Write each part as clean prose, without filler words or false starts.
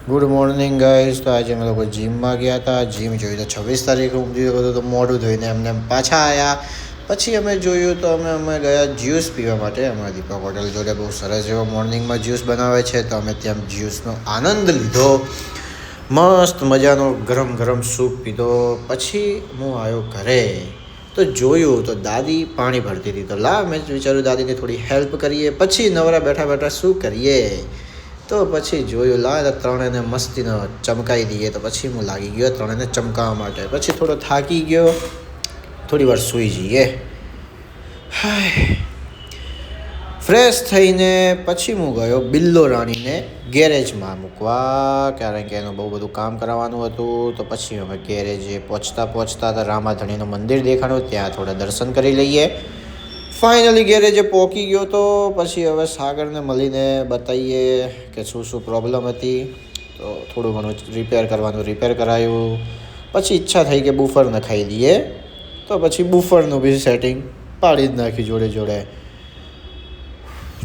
Good morning guys. તો આજે અમે લોકો જીમમાં ગયા હતા. જીમ જોયું તો 26 તારીખે ઊંઘી બધું તો મોઢું ધોઈને એમને પાછા આવ્યા. પછી અમે જોયું તો અમે ગયા જ્યુસ પીવા માટે. અમારા દીપક હોટલ જોડે બહુ સરસ એવો મોર્નિંગમાં જ્યુસ બનાવે છે, તો અમે ત્યાં જ્યુસનો આનંદ લીધો. મસ્ત મજાનો ગરમ ગરમ સૂપ પીધો. પછી હું આવ્યો ઘરે તો જોયું તો દાદી પાણી ભરતી હતી. તો મેં વિચાર્યું દાદીને થોડી હેલ્પ કરીએ. પછી નવરા બેઠા બેઠા શું કરીએ, તો પછી જોયું ત્રણેને મસ્તીનો ચમકાવી દઈએ. તો પછી હું લાગી ગયો ત્રણેને ચમકાવવા માટે. પછી થોડો થાકી ગયો, થોડી વાર સૂઈ જઈએ. ફ્રેશ થઈને પછી હું ગયો બિલ્લો રાણીને ગેરેજમાં મૂકવા, કારણ કે એનું બહુ બધું કામ કરાવવાનું હતું. તો પછી અમે ગેરેજે પહોંચતા હતા રામાધણીનું મંદિર દેખાડ્યું, ત્યાં થોડા દર્શન કરી લઈએ. ફાઇનલી ગેરેજે પહોંચી ગયો. તો પછી હવે સાગરને મળીને બતાવીએ કે શું પ્રોબ્લેમ હતી. તો થોડું ઘણું રિપેર કરાયું. પછી ઈચ્છા થઈ કે બુફર નખાઈ દઈએ. તો પછી બુફરનું બી સેટિંગ પાડી જ નાખી જોડે.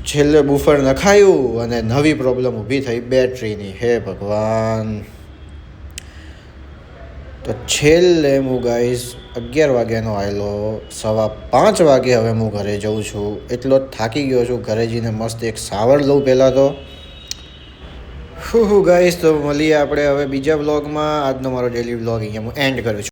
છેલ્લે બુફર નખાયું અને નવી પ્રોબ્લેમ ઊભી થઈ બેટરીની. હે ભગવાન! તો છેલ્લે હું ગાઈઝ 11 વાગ્યાનો આવેલો, 5:15 વાગે હવે હું ઘરે જઉં છું. એટલો જ થાકી ગયો છું. ઘરે જઈને મસ્ત એક શાવર લઉં પહેલાં તો. ગાઈઝ તો મળીએ આપણે હવે બીજા વ્લોગમાં. આજનો મારો ડેલી વ્લોગ અહીંયા હું એન્ડ કરું છું.